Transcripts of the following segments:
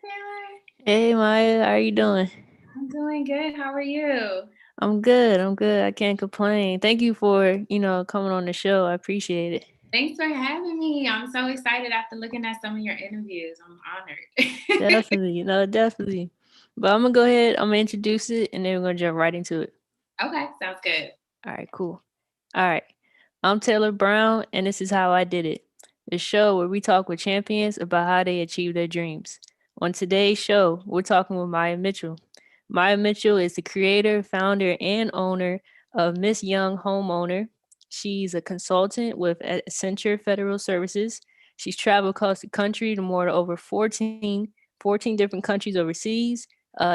Taylor. Hey Maya, how are you doing? I'm doing good. How are you? I'm good. I'm good. I can't complain. Thank you for, coming on the show. I appreciate it. Thanks for having me. I'm so excited after looking at some of your interviews. I'm honored. Definitely. No, definitely. But I'm gonna go ahead, I'm gonna introduce it and then we're gonna jump right into it. Okay, sounds good. All right, cool. All right. I'm Taylor Brown and this is how I did it. The show where we talk with champions about how they achieve their dreams. On today's show, we're talking with Maya Mitchell. Maya Mitchell is the creator, founder, and owner of Miss Young Homeowner. She's a consultant with Accenture Federal Services. She's traveled across the country to more than over 14 different countries overseas.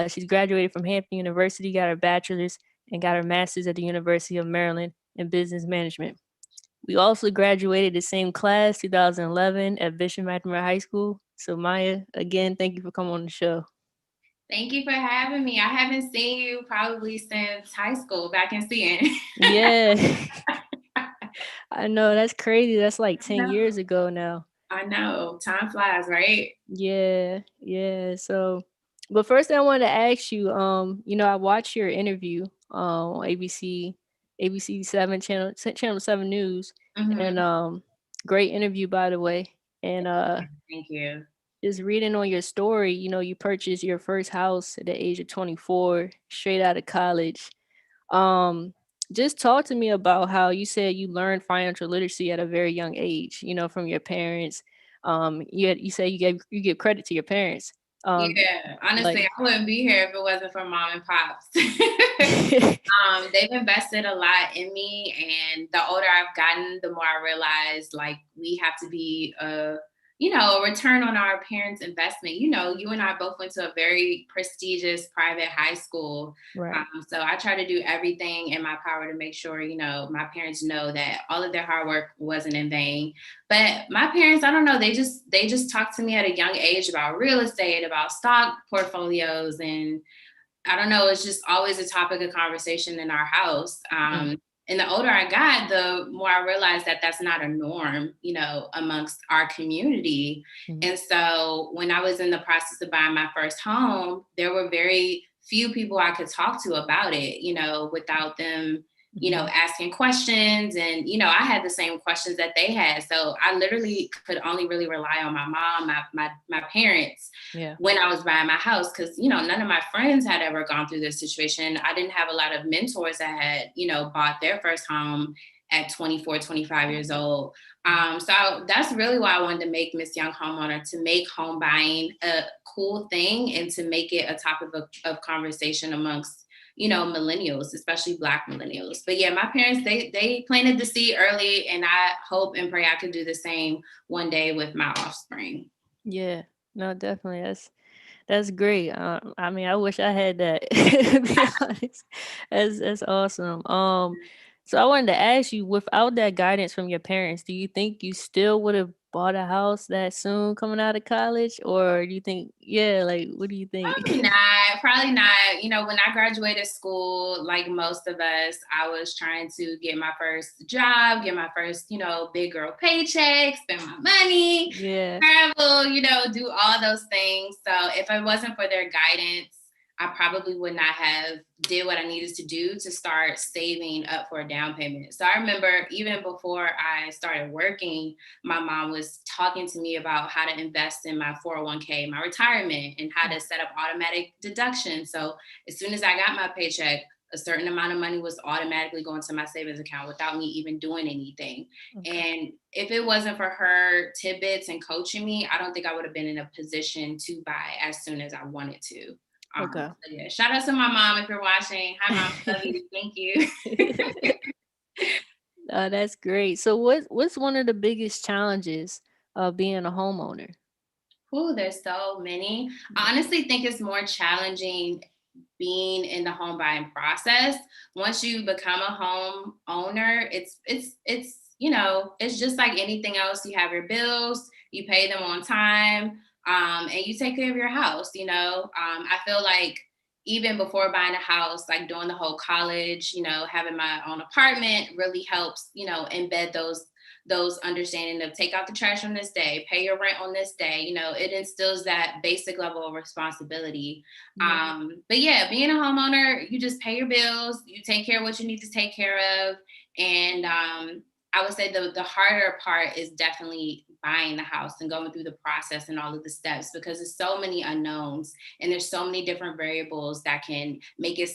She's graduated from Hampton University, got her bachelor's, and got her master's at the University of Maryland in business management. We also graduated the same class, 2011, at Bishop McNamara High School. So, Maya, again, thank you for coming on the show. Thank you for having me. I haven't seen you probably since high school back in CN. Yeah, I know. That's crazy. That's like I 10 know. years ago now. I know. Time flies, right? Yeah, yeah. So, but first I wanted to ask you, I watched your interview on ABC 7 channel 7 News, Mm-hmm. and great interview by the way. And Thank you. just reading on your story, you purchased your first house at the age of 24, straight out of college. Um, just talk to me about how you said you learned financial literacy at a very young age, from your parents. You say you give credit to your parents. Um, Yeah, honestly, like I wouldn't be here if it wasn't for mom and pops. yeah, They've invested a lot in me, and the older I've gotten, the more I realize like we have to be a return on our parents' investment. You and I both went to a very prestigious private high school. right. So I try to do everything in my power to make sure, my parents know that all of their hard work wasn't in vain. But my parents, I don't know, they just talked to me at a young age about real estate, about stock portfolios, and I don't know, it's just always a topic of conversation in our house. Mm, And the older I got, the more I realized that that's not a norm, amongst our community. mm, And so when I was in the process of buying my first home, there were very few people I could talk to about it, without them, mhm. asking questions. And, I had the same questions that they had. So I literally could only really rely on my mom, my parents Yeah. when I was buying my house, because none of my friends had ever gone through this situation. I didn't have a lot of mentors that had bought their first home at 24, 25 years old. So that's really why I wanted to make Miss Young Homeowner, to make home buying a cool thing and to make it a topic of conversation amongst millennials, especially Black millennials. But yeah, my parents, they planted the seed early, and I hope and pray I could do the same one day with my offspring. Yeah. No, definitely. That's great. I mean, I wish I had that. To be honest, that's awesome. So I wanted to ask you, without that guidance from your parents, do you think you still would have bought a house that soon coming out of college, or do you think, yeah, like, what do you think? Probably not. Probably not. When I graduated school, like most of us, I was trying to get my first job, get my first, big girl paycheck, spend my money, Yeah. travel, do all those things. So if it wasn't for their guidance, I probably would not have did what I needed to do to start saving up for a down payment. So I remember even before I started working, my mom was talking to me about how to invest in my 401k, my retirement, and how to set up automatic deductions. So as soon as I got my paycheck, a certain amount of money was automatically going to my savings account without me even doing anything. Okay. And if it wasn't for her tidbits and coaching me, I don't think I would have been in a position to buy as soon as I wanted to. Okay. So yeah, shout out to my mom if you're watching. Hi, mom. Love you. Thank you. That's great. So what's one of the biggest challenges of being a homeowner? Ooh, there's so many. I honestly think it's more challenging being in the home buying process. Once you become a home owner, it's just like anything else. You have your bills, you pay them on time, and you take care of your house. I feel like even before buying a house, like doing the whole college, having my own apartment really helps, embed those understanding of take out the trash on this day, pay your rent on this day. It instills that basic level of responsibility. Yeah. But yeah, being a homeowner, you just pay your bills, you take care of what you need to take care of. And I would say the harder part is definitely buying the house and going through the process and all of the steps, because there's so many unknowns and there's so many different variables that can make it,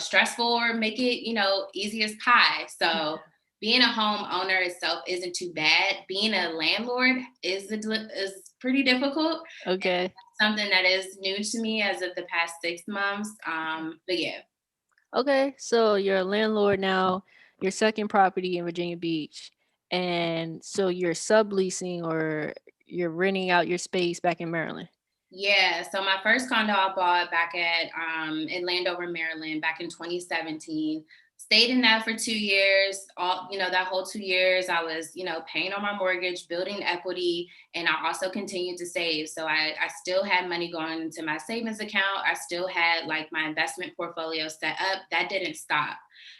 stressful or make it, easy as pie. So being a homeowner itself isn't too bad. Being a landlord is pretty difficult. Okay. Something that is new to me as of the past 6 months. But yeah. Okay. So you're a landlord now, your second property in Virginia Beach. And so you're subleasing or you're renting out your space back in Maryland. Yeah, so my first condo I bought back at in Landover, Maryland, back in 2017. Stayed in that for 2 years. All that whole 2 years, I was paying on my mortgage, building equity, and I also continued to save. So I still had money going into my savings account. I still had like my investment portfolio set up. That didn't stop.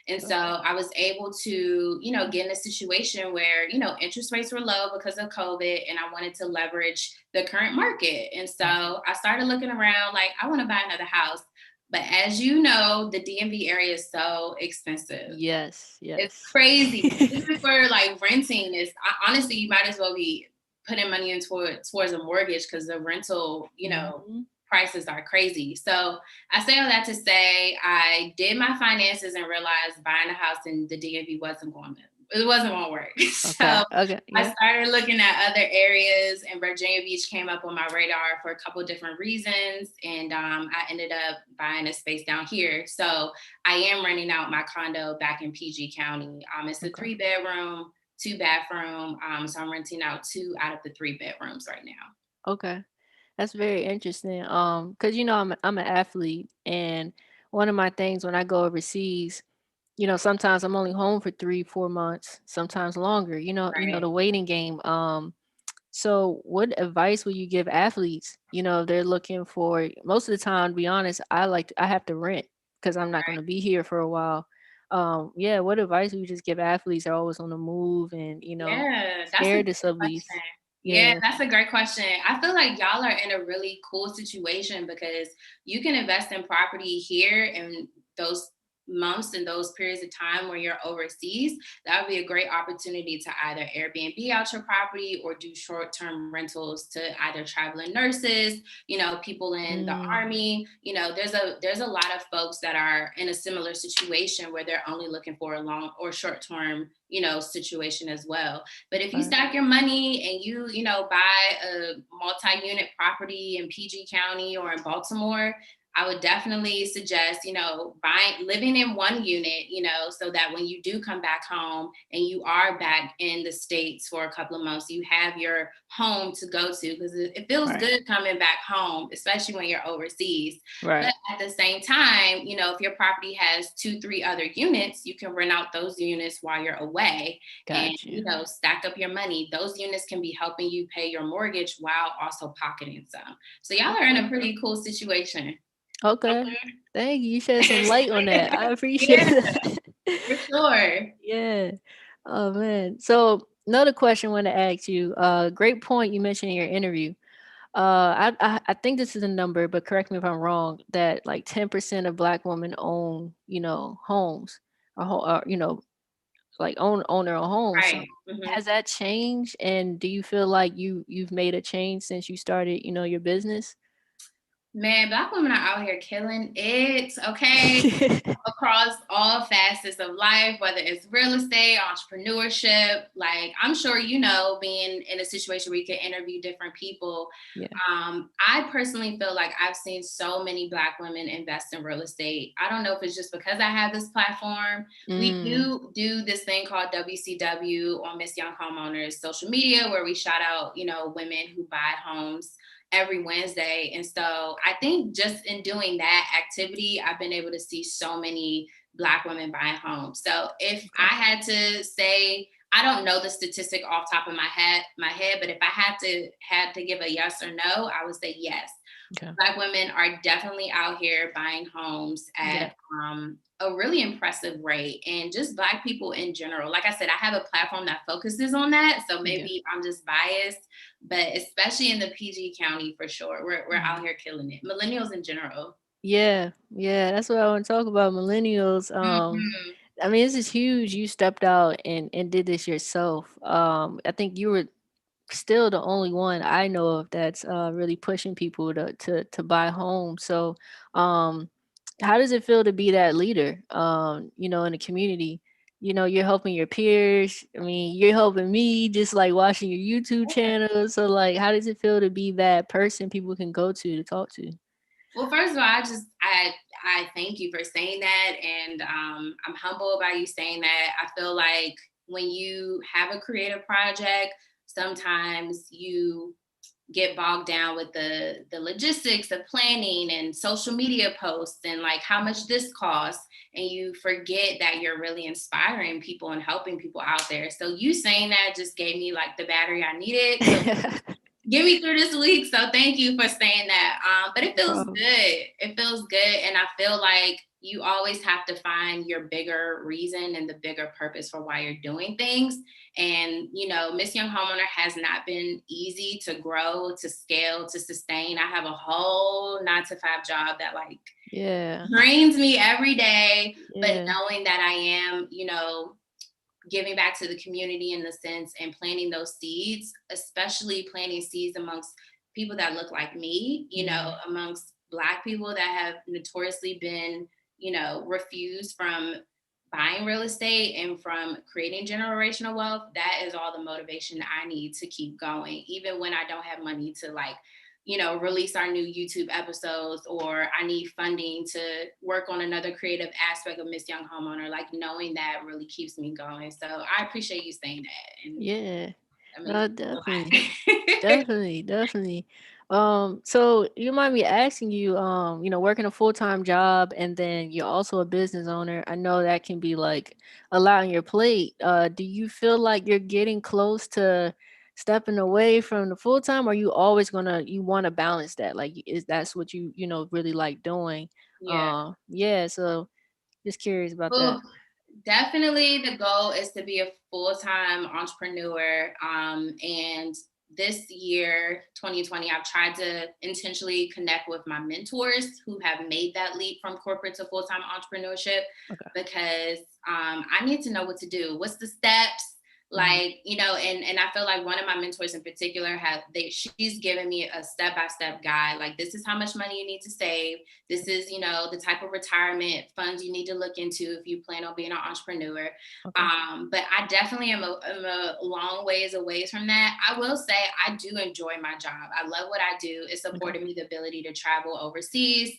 And so Okay. I was able to, get in a situation where, interest rates were low because of COVID, and I wanted to leverage the current market. And so I started looking around like, I want to buy another house. But as you know, the DMV area is so expensive. Yes. It's Yes. crazy. Even for like renting is honestly, you might as well be putting money in towards a mortgage, because the rental, Mhm. prices are crazy. So I say all that to say I did my finances and realized buying a house in the DMV wasn't going to work. Okay. So Okay. I Yeah. started looking at other areas, and Virginia Beach came up on my radar for a couple of different reasons. And I ended up buying a space down here. So I am renting out my condo back in PG County. It's a Okay. 3 bedroom, 2 bathroom. So I'm renting out 2 out of the 3 bedrooms right now. Okay. That's very interesting. Because I'm an athlete, and one of my things when I go overseas, sometimes I'm only home for 3, 4 months, sometimes longer. Right. The waiting game. So what advice would you give athletes? If they're looking for most of the time, to be honest, I have to rent because I'm not going to be here for a while. Yeah, what advice would you just give athletes that are always on the move and Yeah, that's a scared to great sublease? question. Yeah, Yeah. that's a great question. I feel like y'all are in a really cool situation because you can invest in property here in those months and those periods of time where you're overseas. That would be a great opportunity to either Airbnb out your property or do short-term rentals to either traveling nurses, people in the Mm, army. There's a lot of folks that are in a similar situation where they're only looking for a long or short-term, situation as well. But if you right. stack your money and buy a multi-unit property in PG County or in Baltimore, I would definitely suggest, living in one unit, so that when you do come back home and you are back in the States for a couple of months, you have your home to go to, because it feels Right. good coming back home, especially when you're overseas. Right. But at the same time, if your property has 2, 3 other units, you can rent out those units while you're away and Got you. stack up your money. Those units can be helping you pay your mortgage while also pocketing some. So y'all are in Okay. a pretty cool situation. Okay. Thank you. You shed some light on that. I appreciate Yeah, that. for sure. Yeah. Oh man. So another question I want to ask you. Great point you mentioned in your interview. I think this is a number, but correct me if I'm wrong. That like 10% of Black women own, homes, or like own their own homes. So Right. Mhm. has that changed? And do you feel like you've made a change since you started, your business? Man, Black women are out here killing it. Okay. Across all facets of life, whether it's real estate, entrepreneurship. Like, I'm sure, being in a situation where you can interview different people. Yeah. I personally feel like I've seen so many Black women invest in real estate. I don't know if it's just because I have this platform. We Mm, do this thing called WCW on Miss Young Homeowners social media, where we shout out, women who buy homes every Wednesday. And so I think just in doing that activity, I've been able to see so many Black women buying homes. So if I okay. had to say, I don't know the statistic off top of my head, but if I had to give a yes or no, I would say yes. Okay. Black women are definitely out here buying homes Yeah. at a really impressive rate. And just Black people in general. Like I said, I have a platform that focuses on that. So Yeah. maybe I'm just biased, but especially in the PG County for sure, we're out Mhm. here killing it. Millennials in general. Yeah. Yeah. That's what I want to talk about. Millennials. Mhm. I mean, this is huge. You stepped out and did this yourself. I think you were still the only one I know of that's really pushing people to buy homes. So, um, how does it feel to be that leader? In the community. You're helping your peers. I mean, you're helping me just like watching your YouTube channel. So, like, how does it feel to be that person people can go to talk to? Well, first of all, I thank you for saying that, and I'm humble about you saying that. I feel like when you have a creative project, sometimes you get bogged down with the logistics of planning and social media posts and like how much this costs, and you forget that you're really inspiring people and helping people out there. So you saying that just gave me like the battery I needed to get me through this week. So thank you for saying that. But it No feels problem. good. It feels good. And I feel like you always have to find your bigger reason and the bigger purpose for why you're doing things. And, Miss Young Homeowner has not been easy to grow, to scale, to sustain. I have a whole 9 to 5 job that like Yeah. drains me every day. But Yeah. knowing that I am, giving back to the community in the sense and planting those seeds, especially planting seeds amongst people that look like me, Mm, amongst Black people that have notoriously been, refused from buying real estate and from creating generational wealth. That is all the motivation I need to keep going, even when I don't have money to like release our new YouTube episodes, or I need funding to work on another creative aspect of Miss Young Homeowner. Like knowing that really keeps me going. So I appreciate you saying that. And yeah. I mean, No, a definitely. lot. Definitely, definitely. So you mind me asking you, working a full-time job and then you're also a business owner. I know that can be like a lot on your plate. Do you feel like you're getting close to stepping away from the full-time, or you want to balance that? Like, is that's what really like doing? Yeah. Yeah, so just curious about that. Well, definitely the goal is to be a full-time entrepreneur. And this year, 2020, I've tried to intentionally connect with my mentors who have made that leap from corporate to full-time entrepreneurship, Okay. because I need to know what to do. What's the steps? Mhm. Like, and I feel like one of my mentors in particular she's given me a step-by-step guide. Like, this is how much money you need to save. This is, the type of retirement funds you need to look into if you plan on being an entrepreneur. Okay. But I definitely am a long ways away from that. I will say I do enjoy my job. I love what I do. It Okay. supported me the ability to travel overseas.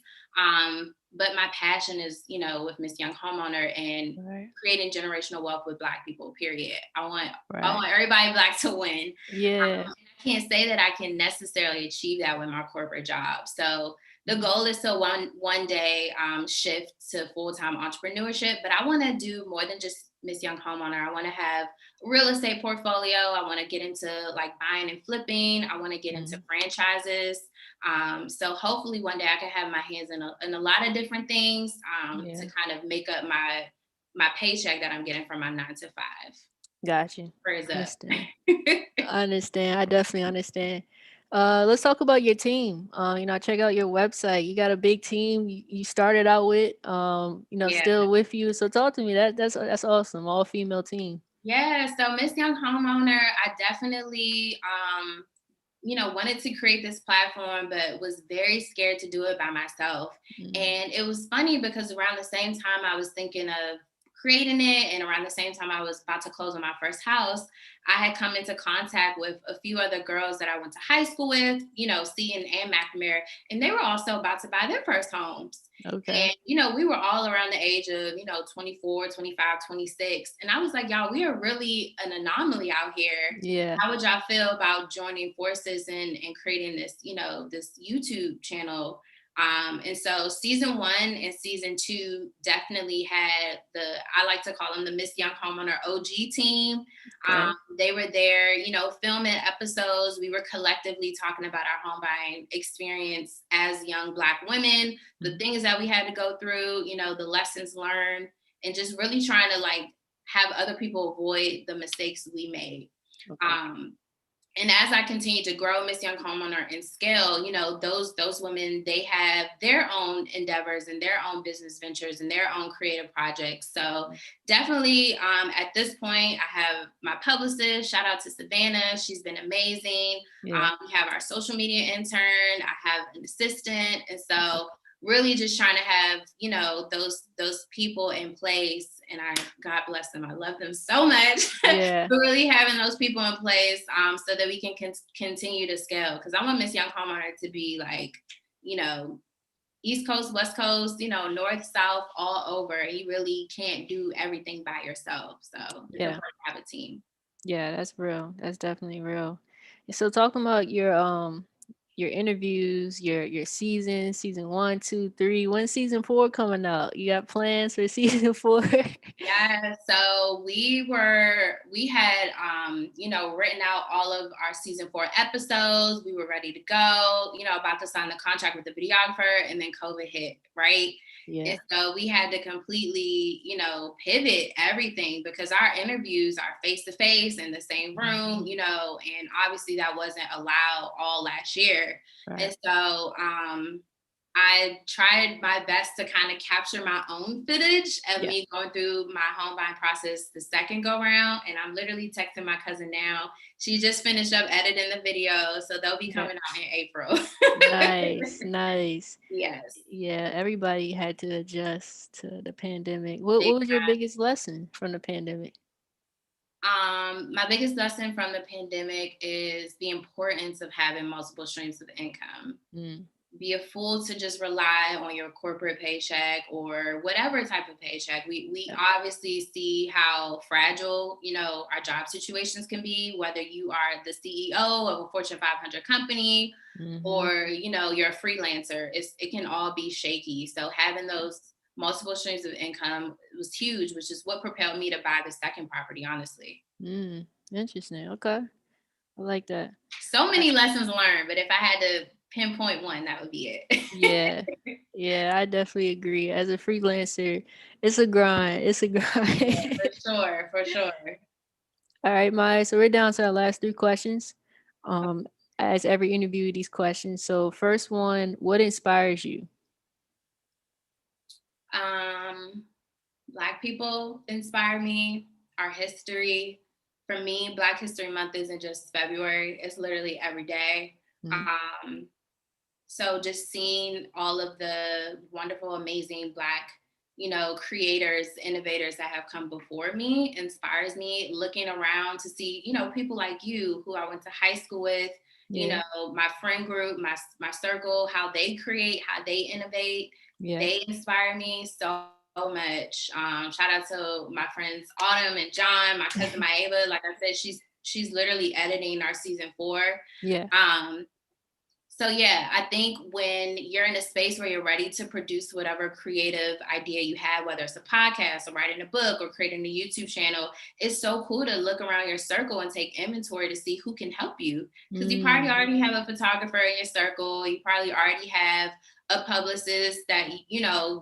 But my passion is, with Miss Young Homeowner and Right. creating generational wealth with Black people, period. I Right. want everybody Black to win. Yeah. I can't say that I can necessarily achieve that with my corporate job. So the Mhm. goal is to one day shift to full-time entrepreneurship, but I want to do more than just Miss Young Homeowner. I want to have a real estate portfolio. I want to get into like buying and flipping. I want to get into Mhm. franchises. So hopefully one day I can have my hands in a lot of different things, to Yeah. kind of make up my paycheck that I'm getting from my 9 to 5. Gotcha. Prayers up. Understand. I understand. I definitely understand. Let's talk about your team. Check out your website. You got a big team you started out with, Yeah. still with you. So talk to me. That's awesome. All female team. Yeah. So Miss Young Homeowner, I definitely wanted to create this platform, but was very scared to do it by myself. Mm, And it was funny because around the same time I was thinking of creating it, and around the same time I was about to close on my first house, I had come into contact with a few other girls that I went to high school with, Seton and McNamara, and they were also about to buy their first homes. okay. And, we were all around the age of, 24, 25, 26. And I was like, y'all, we are really an anomaly out here. Yeah. How would y'all feel about joining forces and creating this, this YouTube channel? And so season 1 and season 2 definitely had I like to call them the Miss Young Homeowner OG team. Okay. They were there, filming episodes. We were collectively talking about our home buying experience as young Black women, the Mhm. things that we had to go through, the lessons learned, and just really trying to like have other people avoid the mistakes we made. Okay. Um, and as I continue to grow Miss Young Homeowner and scale, those women, they have their own endeavors and their own business ventures and their own creative projects. So definitely, at this point, I have my publicist. Shout out to Savannah; she's been amazing. Yeah. We have our social media intern. I have an assistant, and so really just trying to have those people in place. And God bless them, I love them so much. Yeah. But really having those people in place, so that we can continue to scale, because I want Miss Young Homeowner to be like, you know East Coast, West Coast, North, South, all over. You really can't do everything by yourself, so it's Yeah. important to have a team. Yeah, that's real. That's definitely real. And so talking about your interviews, your season 1, 2, 3. When season 4 coming out? You got plans for season 4? Yeah, so we had written out all of our season 4 episodes. We were ready to go, about to sign the contract with the videographer, and then COVID hit, right? And Yeah. so we had to completely, pivot everything, because our interviews are face to face in the same room, and obviously that wasn't allowed all last year. Right. And so I tried my best to kind of capture my own footage of Yeah. me going through my home buying process the second go round. And I'm literally texting my cousin now. She just finished up editing the video, so they'll be Yeah. coming out in April. Nice. Nice. Yes. Yeah, everybody had to adjust to the pandemic. What was your biggest lesson from the pandemic? My biggest lesson from the pandemic is the importance of having multiple streams of income. Mm. Be a fool to just rely on your corporate paycheck or whatever type of paycheck. We Yeah. obviously see how fragile, our job situations can be, whether you are the CEO of a Fortune 500 company Mhm. or, you're a freelancer. It can all be shaky. So having those multiple streams of income was huge, which is what propelled me to buy the second property, honestly. Mm. Interesting. Okay. I like that. So I, many lessons learned, but if I had to pinpoint one, that would be yeah. it. Yeah, I definitely agree. As a freelancer, it's a grind. It's a grind. For sure, for sure. All right, Maya. So we're down to our last 3 questions. Um, as every interview, these questions. So first one, what inspires you? Um, Black people inspire me, our history. For me, Black History Month isn't just February, it's literally every day. Mm. Um, so just seeing all of the wonderful, amazing Black, creators, innovators that have come before me inspires me. Looking around to see, people like you who I went to high school with, Yeah. my friend group, my circle, how they create, how they innovate, Yeah. they inspire me so much. Shout out to my friends Autumn and John, my cousin Maeva. Like I said, she's literally editing our season 4. Yeah. Um, so yeah, I think when you're in a space where you're ready to produce whatever creative idea you have, whether it's a podcast or writing a book or creating a YouTube channel, it's so cool to look around your circle and take inventory to see who can help you. Because you probably Mm. already have a photographer in your circle. You probably already have a publicist that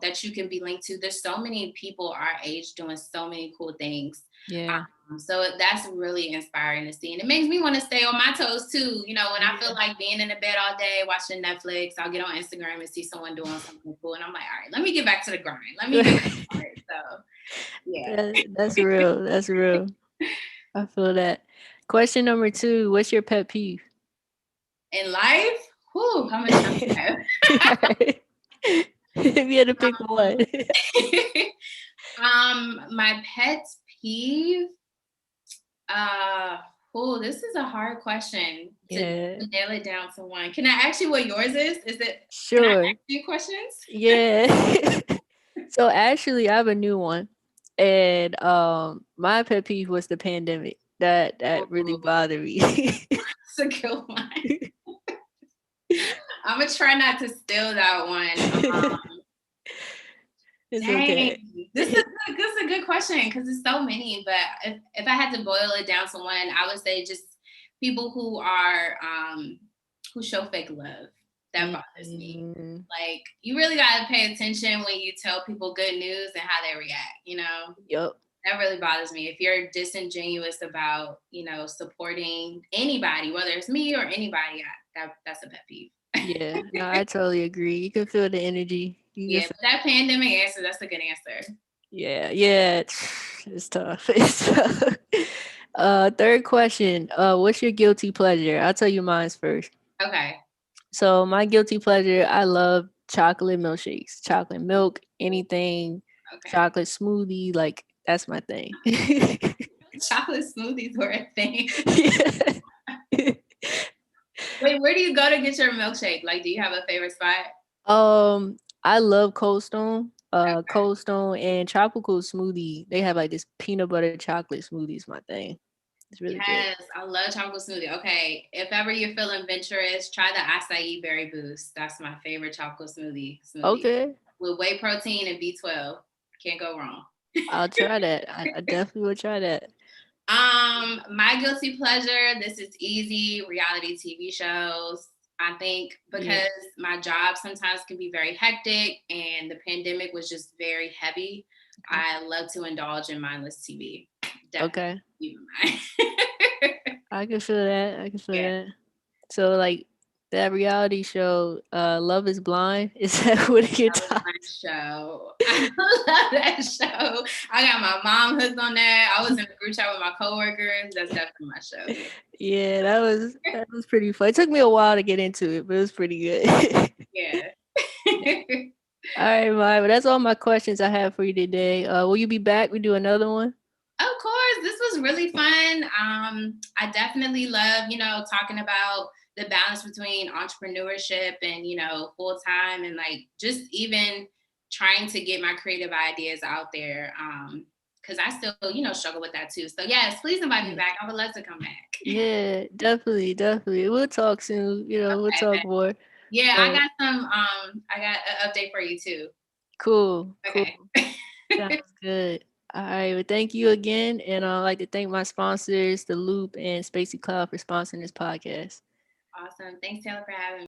that you can be linked to. There's so many people our age doing so many cool things. Yeah. So that's really inspiring to see. And it makes me want to stay on my toes too. When I feel Yeah. like being in the bed all day watching Netflix, I'll get on Instagram and see someone doing something cool. And I'm like, all right, let me get back to the grind. Let me get back started. So yeah. That's real. That's real. I feel that. Question number 2, what's your pet peeve? In life, how much time do I have? Right. If you had to pick one. My pet peeve. Uh this is a hard question to Yeah. nail it down to one. Can I ask you what yours is? Can I ask Sure. you questions? Yeah. So actually I have a new one. And my pet peeve was the pandemic. That really Ooh, bothered me. that's a good one. I'm gonna try not to steal that one. It's Dang, okay. this is a good question because it's so many. But if I had to boil it down to one, I would say just people who are who show fake love. That bothers me. Mm, Like you really gotta pay attention when you tell people good news and how they react. yup. That really bothers me. If you're disingenuous about supporting anybody, whether it's me or anybody, that's a pet peeve. Yeah, no, I totally agree. You can feel the energy. You Yeah, can but that pandemic answer, that's a good answer. Yeah, yeah, it's tough. It's tough. Third question. What's your guilty pleasure? I'll tell you mine's first. Okay. So my guilty pleasure, I love chocolate milkshakes, chocolate milk, anything, Okay. chocolate smoothie, like that's my thing. Chocolate smoothies were a thing. Yeah. Wait, where do you go to get your milkshake? Like, do you have a favorite spot? I love Cold Stone. Okay. Cold Stone and tropical smoothie. They have like this peanut butter chocolate smoothie is my thing. It's really good. Yes, I love chocolate smoothie. Okay, if ever you're feeling adventurous, try the acai berry boost. That's my favorite chocolate smoothie Okay. with whey protein and B12. Can't go wrong. I'll try that. I definitely will try that. My guilty pleasure, this is easy, reality TV shows. I think Yeah. because my job sometimes can be very hectic and the pandemic was just very heavy, Okay. I love to indulge in mindless TV. Definitely Okay. keep in mind. I can feel that. I can feel Yeah. that. So like that reality show, Love is Blind, is that one of your That was top? my show. I love that show. I got my mom hooked on that. I was in a group chat with my coworkers. That's definitely my show. Yeah, that was pretty fun. It took me a while to get into it, but it was pretty good. Yeah. All right, Maya. But that's all my questions I have for you today. Will you be back? We do another one. Of course, this was really fun. I definitely love, talking about the balance between entrepreneurship and, full time and like just even trying to get my creative ideas out there. Because I still, struggle with that too. So yes, please invite me Yeah. back. I would love to come back. Yeah, definitely, definitely. We'll talk soon. We'll Okay, talk bet. more. Yeah, But I got an update for you too. cool, cool. Okay. Sounds good. All right. Well, thank you again. And I'd like to thank my sponsors, The Loop and Spacey Cloud, for sponsoring this podcast. Awesome. Thanks, Taylor, for having me.